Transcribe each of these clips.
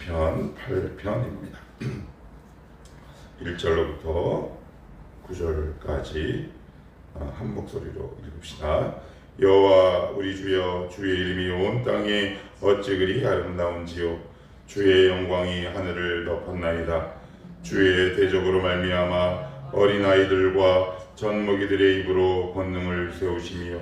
시편 8편입니다. 1절로부터 9절까지 한 목소리로 읽읍시다. 여호와 우리 주여, 주의 이름이 온 땅에 어찌 그리 아름다운지요. 주의 영광이 하늘을 덮었나이다. 주의 대적으로 말미암아 어린아이들과 젖먹이들의 입으로 권능을 세우시며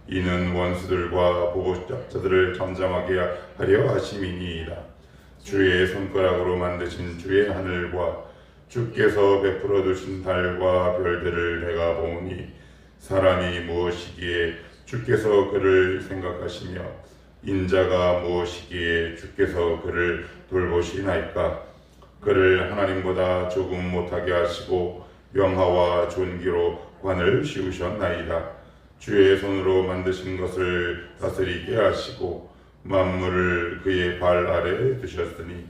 이는 원수들과 보복자들을 잠잠하게 하려 하심이니이다. 주의 손가락으로 만드신 주의 하늘과 주께서 베풀어 두신 달과 별들을 내가 보니 사람이 무엇이기에 주께서 그를 생각하시며 인자가 무엇이기에 주께서 그를 돌보시나이까. 그를 하나님보다 조금 못하게 하시고 영화와 존귀로 관을 씌우셨나이다. 주의 손으로 만드신 것을 다스리게 하시고 만물을 그의 발 아래 두셨으니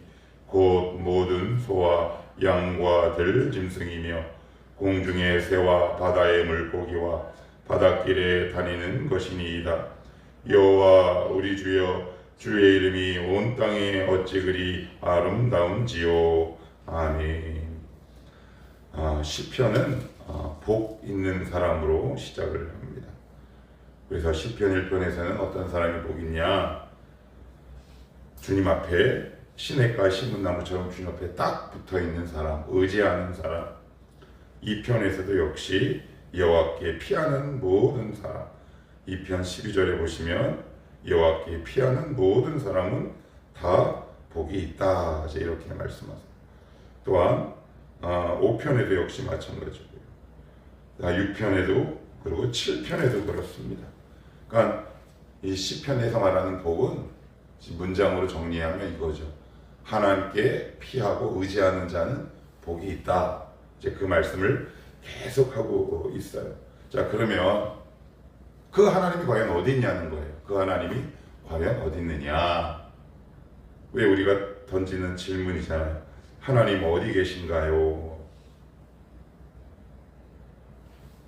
곧 모든 소와 양과 들 짐승이며 공중의 새와 바다의 물고기와 바닷길에 다니는 것이니이다. 여호와 우리 주여, 주의 이름이 온 땅에 어찌 그리 아름다운지요. 아멘. 시편은 복 있는 사람으로 시작을 합니다. 그래서 시편 1편에서는 어떤 사람이 복 있냐? 주님 앞에 시냇가 신문나무처럼 주님 앞에 딱 붙어있는 사람, 의지하는 사람. 2편에서도 역시 여호와께 피하는 모든 사람. 2편 12절에 보시면 여호와께 피하는 모든 사람은 다 복이 있다, 이렇게 말씀하세요. 또한 5편에도 역시 마찬가지고요. 6편에도 그리고 7편에도 그렇습니다. 그러니까 이 시편에서 말하는 복은 문장으로 정리하면 이거죠. 하나님께 피하고 의지하는 자는 복이 있다. 이제 그 말씀을 계속하고 있어요. 자, 그러면 그 하나님이 과연 어디 있냐는 거예요. 그 하나님이 과연 어디 있느냐. 왜 우리가 던지는 질문이잖아요. 하나님 어디 계신가요?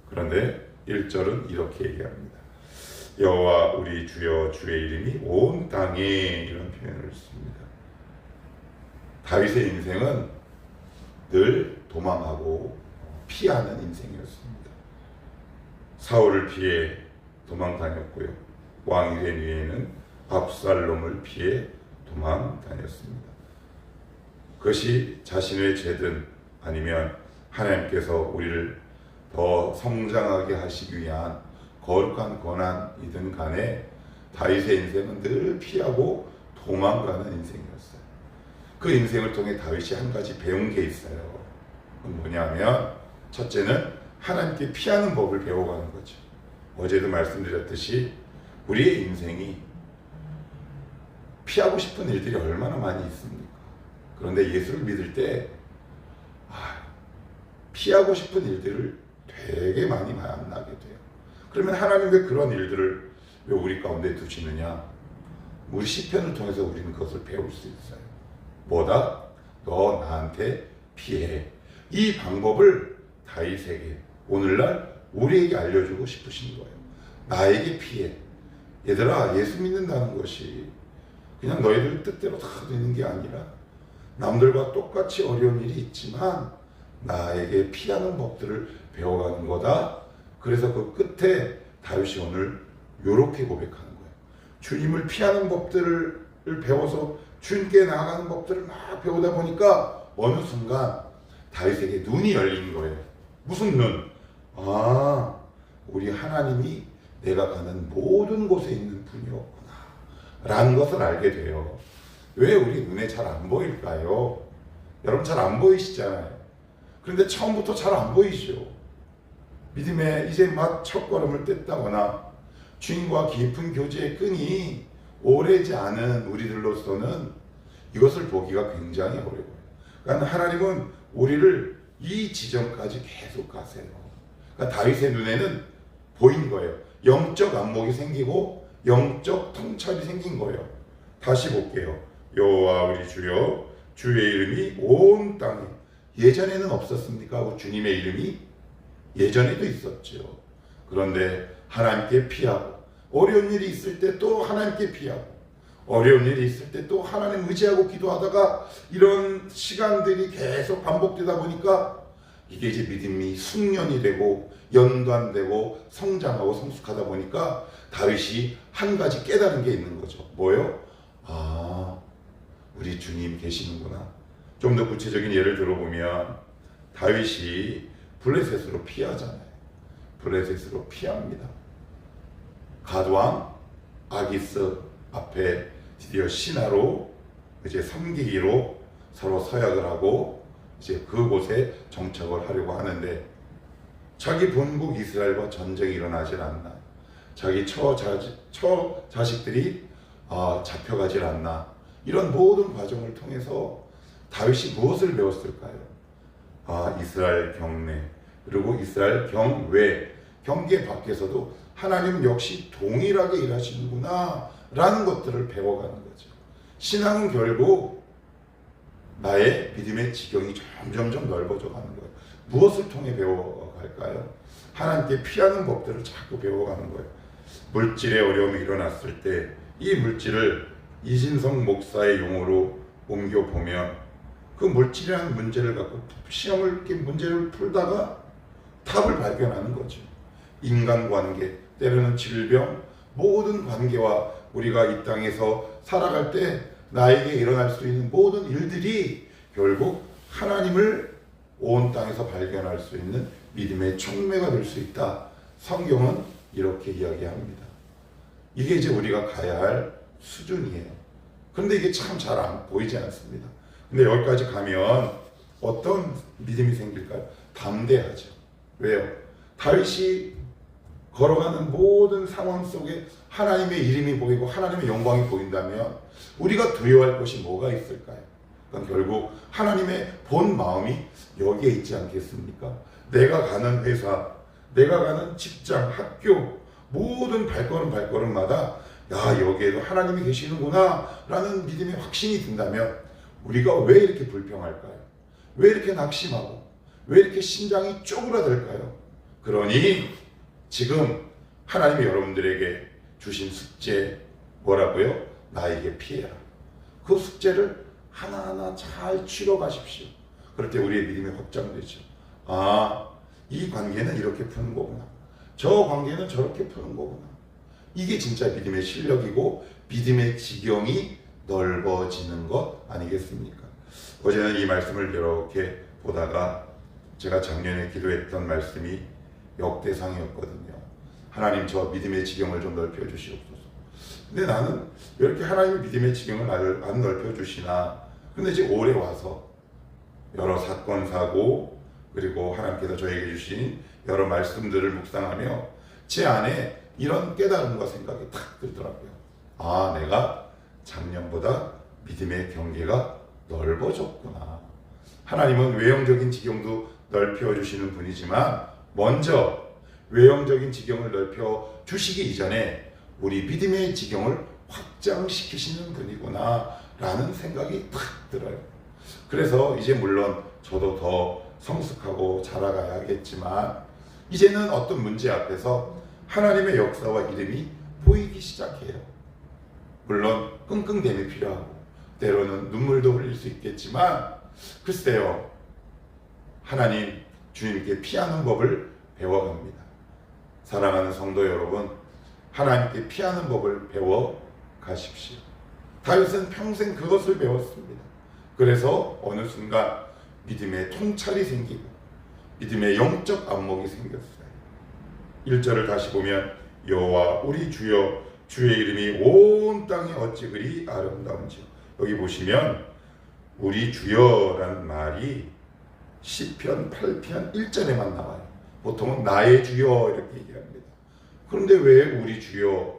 그런데 1절은 이렇게 얘기합니다. 여호와 우리 주여, 주의 이름이 온 땅에, 이런 표현을 씁니다. 다윗의 인생은 늘 도망하고 피하는 인생이었습니다. 사울을 피해 도망 다녔고요. 왕이 된 후에는 압살롬을 피해 도망 다녔습니다. 그것이 자신의 죄든 아니면 하나님께서 우리를 더 성장하게 하시기 위한 거룩한 권한이든 간에 다윗의 인생은 늘 피하고 도망가는 인생이었어요. 그 인생을 통해 다윗이 한 가지 배운 게 있어요. 그건 뭐냐면 첫째는 하나님께 피하는 법을 배워가는 거죠. 어제도 말씀드렸듯이 우리의 인생이 피하고 싶은 일들이 얼마나 많이 있습니까? 그런데 예수를 믿을 때 피하고 싶은 일들을 되게 많이 만나게 돼요. 그러면 하나님 왜 그런 일들을 왜 우리 가운데 두시느냐? 우리 시편을 통해서 우리는 그것을 배울 수 있어요. 뭐다? 너 나한테 피해. 이 방법을 다윗에게 오늘날 우리에게 알려주고 싶으신 거예요. 나에게 피해. 얘들아, 예수 믿는다는 것이 그냥 너희들 뜻대로 다 되는 게 아니라 남들과 똑같이 어려운 일이 있지만 나에게 피하는 법들을 배워가는 거다. 그래서 그 끝에 다윗이 오늘 이렇게 고백하는 거예요. 주님을 피하는 법들을 배워서 주님께 나아가는 법들을 막 배우다 보니까 어느 순간 다윗에게 눈이 열린 거예요. 무슨 눈? 우리 하나님이 내가 가는 모든 곳에 있는 분이었구나 라는 것을 알게 돼요. 왜 우리 눈에 잘 안 보일까요? 여러분 잘 안 보이시잖아요. 그런데 처음부터 잘 안 보이죠. 믿음에 이제 막 첫걸음을 뗐다거나 주님과 깊은 교제의 끈이 오래지 않은 우리들로서는 이것을 보기가 굉장히 어려워요. 그러니까 하나님은 우리를 이 지점까지 계속 가세요. 그러니까 다윗의 눈에는 보인 거예요. 영적 안목이 생기고 영적 통찰이 생긴 거예요. 다시 볼게요. 여호와 우리 주여, 주의 이름이 온 땅에. 예전에는 없었습니까? 주님의 이름이 예전에도 있었죠. 그런데 하나님께 피하고 어려운 일이 있을 때 또 하나님께 피하고 어려운 일이 있을 때 또 하나님 의지하고 기도하다가 이런 시간들이 계속 반복되다 보니까 이게 이제 믿음이 숙련이 되고 연관되고 성장하고 성숙하다 보니까 다윗이 한 가지 깨달은 게 있는 거죠. 뭐요? 아, 우리 주님 계시는구나. 좀 더 구체적인 예를 들어보면 다윗이 블레셋으로 피하잖아요. 블레셋으로 피합니다. 갓왕 아기스 앞에 드디어 신하로 이제 섬기기로 서로 서약을 하고 이제 그곳에 정착을 하려고 하는데 자기 본국 이스라엘과 전쟁이 일어나질 않나, 자기 처자식들이 잡혀가질 않나, 이런 모든 과정을 통해서 다윗이 무엇을 배웠을까요? 이스라엘 경내 그리고 이스라엘 경외, 경계 밖에서도 하나님 역시 동일하게 일하시는구나 라는 것들을 배워가는 거죠. 신앙은 결국 나의 믿음의 지경이 점점점 넓어져 가는 거예요. 무엇을 통해 배워갈까요? 하나님께 피하는 법들을 자꾸 배워가는 거예요. 물질의 어려움이 일어났을 때 이 물질을 이진성 목사의 용어로 옮겨보면 그 물질이라는 문제를 갖고 문제를 풀다가 답을 발견하는 거죠. 인간관계, 때로는 질병, 모든 관계와 우리가 이 땅에서 살아갈 때 나에게 일어날 수 있는 모든 일들이 결국 하나님을 온 땅에서 발견할 수 있는 믿음의 촉매가 될 수 있다. 성경은 이렇게 이야기합니다. 이게 이제 우리가 가야 할 수준이에요. 그런데 이게 참 잘 안 보이지 않습니다. 근데 여기까지 가면 어떤 믿음이 생길까요? 담대하죠. 왜요? 다윗이 걸어가는 모든 상황 속에 하나님의 이름이 보이고 하나님의 영광이 보인다면 우리가 두려워할 것이 뭐가 있을까요? 그러니까 결국 하나님의 본 마음이 여기에 있지 않겠습니까? 내가 가는 회사, 내가 가는 직장, 학교, 모든 발걸음마다 야, 여기에도 하나님이 계시는구나 라는 믿음의 확신이 든다면 우리가 왜 이렇게 불평할까요? 왜 이렇게 낙심하고 왜 이렇게 심장이 쪼그라들까요? 그러니 지금 하나님이 여러분들에게 주신 숙제 뭐라고요? 나에게 피해라. 그 숙제를 하나하나 잘 치러 가십시오. 그럴 때 우리의 믿음이 확장되죠. 이 관계는 이렇게 푸는 거구나. 저 관계는 저렇게 푸는 거구나. 이게 진짜 믿음의 실력이고 믿음의 지경이 넓어지는 것 아니겠습니까? 어제는 이 말씀을 이렇게 보다가 제가 작년에 기도했던 말씀이 역대상이었거든요. 하나님, 저 믿음의 지경을 좀 넓혀 주시옵소서. 근데 나는 왜 이렇게 하나님의 믿음의 지경을 안 넓혀 주시나. 근데 이제 올해 와서 여러 사건 사고 그리고 하나님께서 저에게 주신 여러 말씀들을 묵상하며 제 안에 이런 깨달음과 생각이 탁 들더라고요. 내가 작년보다 믿음의 경계가 넓어졌구나. 하나님은 외형적인 지경도 넓혀 주시는 분이지만 먼저 외형적인 지경을 넓혀 주시기 이전에 우리 믿음의 지경을 확장시키시는 분이구나 라는 생각이 탁 들어요. 그래서 이제 물론 저도 더 성숙하고 자라가야겠지만 이제는 어떤 문제 앞에서 하나님의 역사와 이름이 보이기 시작해요. 물론 끙끙댐이 필요하고 때로는 눈물도 흘릴 수 있겠지만 글쎄요, 하나님 주님께 피하는 법을 배워갑니다. 사랑하는 성도 여러분, 하나님께 피하는 법을 배워 가십시오. 다윗은 평생 그것을 배웠습니다. 그래서 어느 순간 믿음의 통찰이 생기고 믿음의 영적 안목이 생겼어요. 1절을 다시 보면 여호와 우리 주여 주의 이름이 온 땅에 어찌 그리 아름다운지요. 여기 보시면 우리 주여라는 말이 시편 8편 1절에만 나와요. 보통은 나의 주여 이렇게 얘기합니다. 그런데 왜 우리 주여?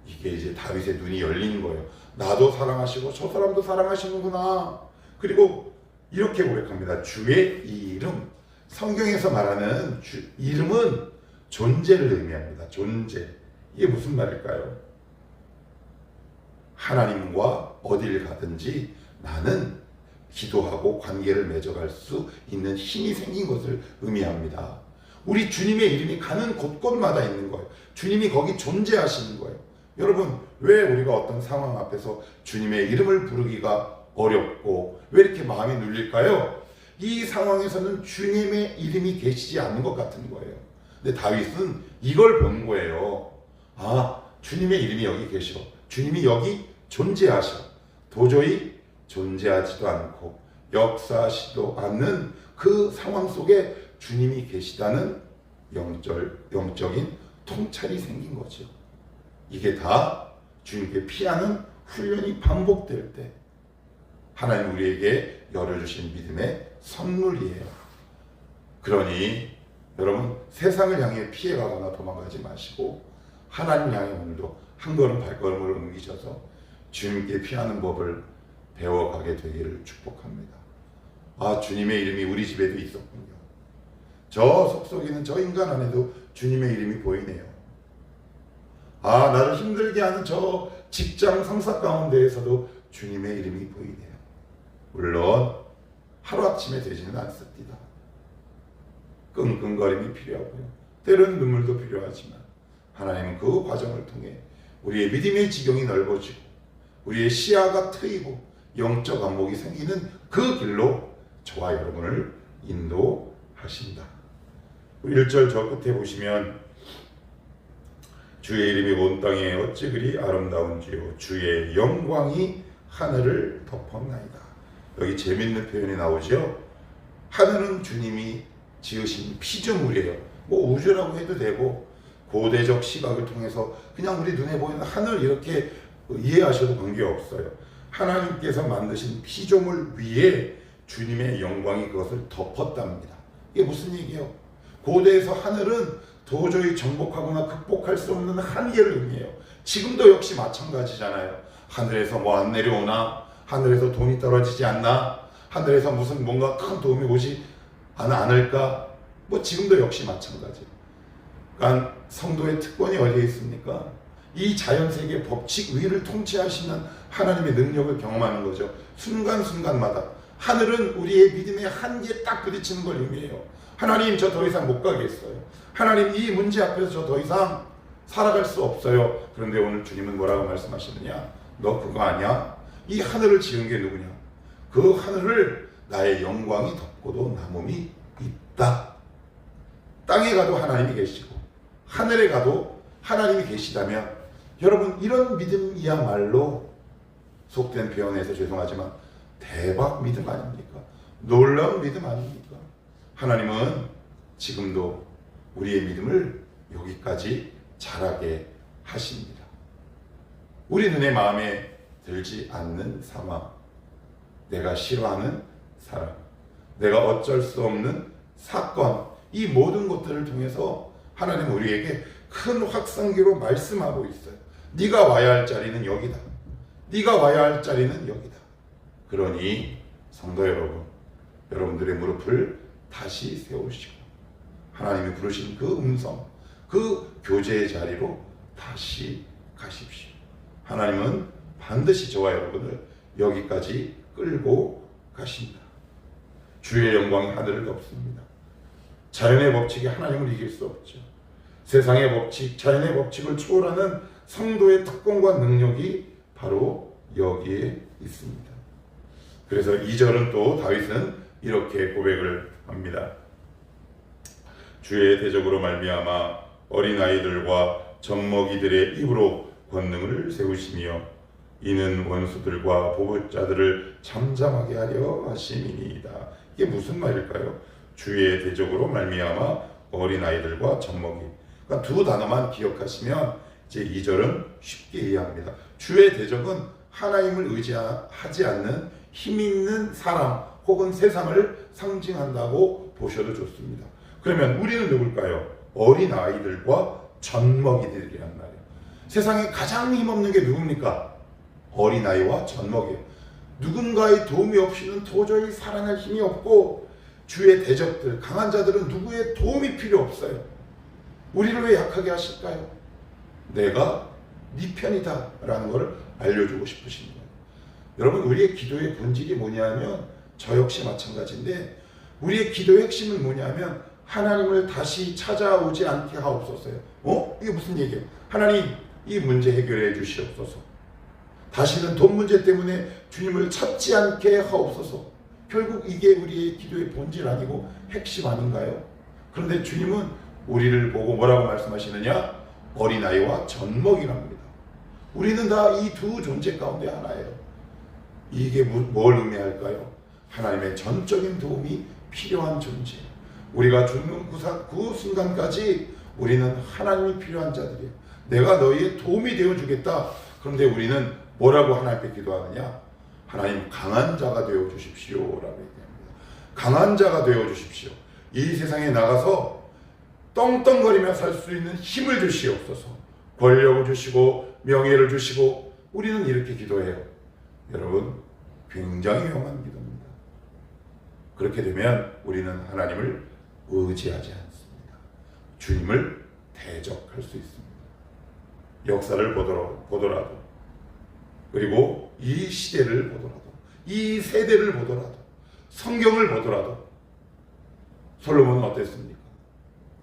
이게 이제 다윗의 눈이 열리는 거예요. 나도 사랑하시고 저 사람도 사랑하시는구나. 그리고 이렇게 고백합니다. 주의 이름. 성경에서 말하는 이름은 존재를 의미합니다. 존재. 이게 무슨 말일까요? 하나님과 어딜 가든지 나는 기도하고 관계를 맺어갈 수 있는 힘이 생긴 것을 의미합니다. 우리 주님의 이름이 가는 곳곳마다 있는 거예요. 주님이 거기 존재하시는 거예요. 여러분, 왜 우리가 어떤 상황 앞에서 주님의 이름을 부르기가 어렵고 왜 이렇게 마음이 눌릴까요? 이 상황에서는 주님의 이름이 계시지 않는 것 같은 거예요. 근데 다윗은 이걸 본 거예요. 아, 주님의 이름이 여기 계셔. 주님이 여기 존재하셔. 도저히 존재하지도 않고 역사하지도 않는 그 상황 속에 주님이 계시다는 영적인 통찰이 생긴 거죠. 이게 다 주님께 피하는 훈련이 반복될 때 하나님 우리에게 열어주신 믿음의 선물이에요. 그러니 여러분, 세상을 향해 피해가거나 도망가지 마시고 하나님 향해 오늘도 한 걸음 발걸음을 옮기셔서 주님께 피하는 법을 배워가게 되기를 축복합니다. 아, 주님의 이름이 우리 집에도 있었군요. 저 속속이는 저 인간 안에도 주님의 이름이 보이네요. 아, 나를 힘들게 하는 저 직장 상사 가운데에서도 주님의 이름이 보이네요. 물론 하루아침에 되지는 않습니다. 끙끙거림이 필요하고요. 때로는 눈물도 필요하지만 하나님은 그 과정을 통해 우리의 믿음의 지경이 넓어지고 우리의 시야가 트이고 영적 안목이 생기는 그 길로 저와 여러분을 인도하신다. 1절 저 끝에 보시면 주의 이름이 온 땅에 어찌 그리 아름다운지요 주의 영광이 하늘을 덮었나이다. 여기 재밌는 표현이 나오죠. 하늘은 주님이 지으신 피조물이에요. 뭐 우주라고 해도 되고 고대적 시각을 통해서 그냥 우리 눈에 보이는 하늘 이렇게 이해하셔도 관계없어요. 하나님께서 만드신 피조물 위에 주님의 영광이 그것을 덮었답니다. 이게 무슨 얘기예요? 고대에서 하늘은 도저히 정복하거나 극복할 수 없는 한계를 의미해요. 지금도 역시 마찬가지잖아요. 하늘에서 뭐 안 내려오나? 하늘에서 돈이 떨어지지 않나? 하늘에서 무슨 뭔가 큰 도움이 오지 않을까? 뭐 지금도 역시 마찬가지. 그러니까 성도의 특권이 어디에 있습니까? 이 자연세계 법칙 위를 통치하시는 하나님의 능력을 경험하는 거죠. 순간순간마다 하늘은 우리의 믿음의 한계에 딱 부딪히는 걸 의미해요. 하나님, 저 더 이상 못 가겠어요. 하나님, 이 문제 앞에서 저 더 이상 살아갈 수 없어요. 그런데 오늘 주님은 뭐라고 말씀하시느냐? 너 그거 아니야? 이 하늘을 지은 게 누구냐? 그 하늘을 나의 영광이 덮고도 남음이 있다. 땅에 가도 하나님이 계시고 하늘에 가도 하나님이 계시다면 여러분, 이런 믿음이야말로 속된 표현에서 죄송하지만 대박 믿음 아닙니까? 놀라운 믿음 아닙니까? 하나님은 지금도 우리의 믿음을 여기까지 자라게 하십니다. 우리 눈에 마음에 들지 않는 상황, 내가 싫어하는 사람, 내가 어쩔 수 없는 사건, 이 모든 것들을 통해서 하나님은 우리에게 큰 확성기로 말씀하고 있어요. 네가 와야 할 자리는 여기다. 네가 와야 할 자리는 여기다. 그러니 성도 여러분, 여러분들의 무릎을 다시 세우시고 하나님이 부르신 그 음성, 그 교제의 자리로 다시 가십시오. 하나님은 반드시 저와 여러분을 여기까지 끌고 가신다. 주의 영광이 하늘을 덮습니다. 자연의 법칙이 하나님을 이길 수 없죠. 세상의 법칙, 자연의 법칙을 초월하는 성도의 특권과 능력이 바로 여기에 있습니다. 그래서 2절은 또 다윗은 이렇게 고백을 합니다. 주의 대적으로 말미암아 어린아이들과 젖먹이들의 입으로 권능을 세우시며 이는 원수들과 보복자들을 잠잠하게 하려 하심이니이다. 이게 무슨 말일까요? 주의 대적으로 말미암아 어린아이들과 젖먹이. 그러니까 두 단어만 기억하시면 이제 2절은 쉽게 이해합니다. 주의 대적은 하나님을 의지하지 않는 힘 있는 사람 혹은 세상을 상징한다고 보셔도 좋습니다. 그러면 우리는 누굴까요? 어린아이들과 젖먹이들이란 말이에요. 세상에 가장 힘없는 게 누굽니까? 어린아이와 젖먹이에요. 누군가의 도움이 없이는 도저히 살아날 힘이 없고 주의 대적들, 강한 자들은 누구의 도움이 필요 없어요. 우리를 왜 약하게 하실까요? 내가 네 편이다 라는 것을 알려주고 싶으신 거예요. 여러분, 우리의 기도의 본질이 뭐냐면 저 역시 마찬가지인데 우리의 기도의 핵심은 뭐냐면 하나님을 다시 찾아오지 않게 하옵소서요. 이게 무슨 얘기예요? 하나님, 이 문제 해결해 주시옵소서. 다시는 돈 문제 때문에 주님을 찾지 않게 하옵소서. 결국 이게 우리의 기도의 본질 아니고 핵심 아닌가요? 그런데 주님은 우리를 보고 뭐라고 말씀하시느냐? 어린아이와 젖먹이랍니다. 우리는 다 이 두 존재 가운데 하나예요. 이게 뭘 의미할까요? 하나님의 전적인 도움이 필요한 존재. 우리가 죽는 그 순간까지 우리는 하나님이 필요한 자들이에요. 내가 너희의 도움이 되어주겠다. 그런데 우리는 뭐라고 하나님께 기도하느냐? 하나님 강한 자가 되어주십시오 라고 얘기합니다. 강한 자가 되어주십시오. 이 세상에 나가서 떵떵거리며 살 수 있는 힘을 주시옵소서. 권력을 주시고 명예를 주시고. 우리는 이렇게 기도해요. 여러분, 굉장히 위험한 기도입니다. 그렇게 되면 우리는 하나님을 의지하지 않습니다. 주님을 대적할 수 있습니다. 역사를 보더라도, 그리고 이 시대를 보더라도, 이 세대를 보더라도, 성경을 보더라도 솔로몬은 어땠습니까?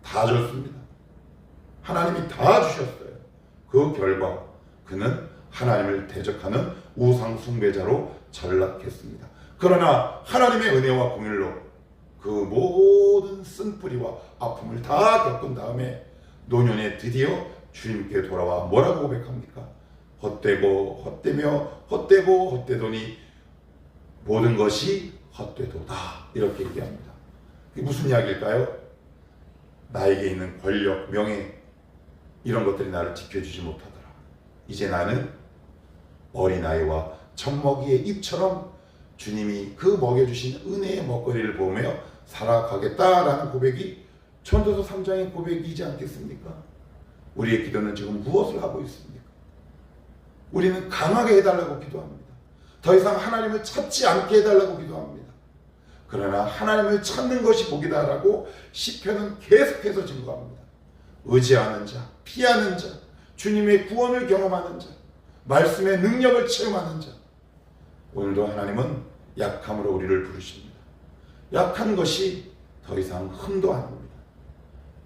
다 줬습니다. 하나님이 다 주셨어요. 그 결과 그는 하나님을 대적하는 우상 숭배자로 전락했습니다. 그러나 하나님의 은혜와 공일로 그 모든 쓴뿌리와 아픔을 다 겪은 다음에 노년에 드디어 주님께 돌아와 뭐라고 고백합니까? 헛되고 헛되며 헛되고 헛되더니 모든 것이 헛되도다. 이렇게 얘기합니다. 이게 무슨 이야기일까요? 나에게 있는 권력, 명예 이런 것들이 나를 지켜주지 못하더라. 이제 나는 어린아이와 젖먹이의 입처럼 주님이 그 먹여주신 은혜의 먹거리를 보며 살아가겠다라는 고백이 전도서 3장의 고백이지 않겠습니까? 우리의 기도는 지금 무엇을 하고 있습니까? 우리는 강하게 해달라고 기도합니다. 더 이상 하나님을 찾지 않게 해달라고 기도합니다. 그러나 하나님을 찾는 것이 복이다라고 시편은 계속해서 증거합니다. 의지하는 자, 피하는 자, 주님의 구원을 경험하는 자, 말씀의 능력을 체험하는 자. 오늘도 하나님은 약함으로 우리를 부르십니다. 약한 것이 더 이상 흠도 아닙니다.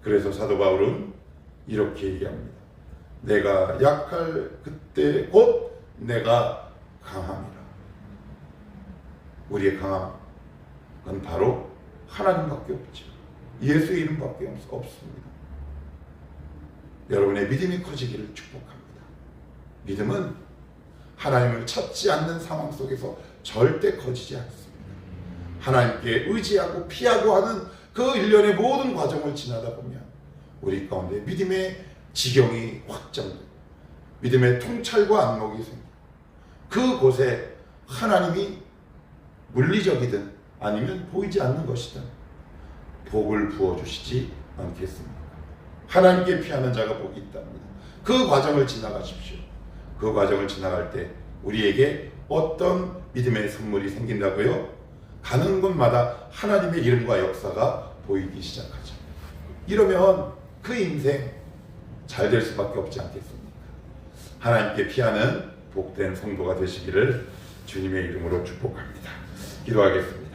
그래서 사도 바울은 이렇게 얘기합니다. 내가 약할 그때 곧 내가 강함이라. 우리의 강함, 그건 바로 하나님밖에 없죠. 예수의 이름밖에 없습니다. 여러분의 믿음이 커지기를 축복합니다. 믿음은 하나님을 찾지 않는 상황 속에서 절대 커지지 않습니다. 하나님께 의지하고 피하고 하는 그 일련의 모든 과정을 지나다 보면 우리 가운데 믿음의 지경이 확장되고 믿음의 통찰과 안목이 생기고 그곳에 하나님이 물리적이든 아니면 보이지 않는 것이든 복을 부어주시지 않겠습니까? 하나님께 피하는 자가 복이 있답니다. 그 과정을 지나가십시오. 그 과정을 지나갈 때 우리에게 어떤 믿음의 선물이 생긴다고요? 가는 곳마다 하나님의 이름과 역사가 보이기 시작하죠. 이러면 그 인생 잘 될 수밖에 없지 않겠습니까? 하나님께 피하는 복된 성도가 되시기를 주님의 이름으로 축복합니다. 기도하겠습니다.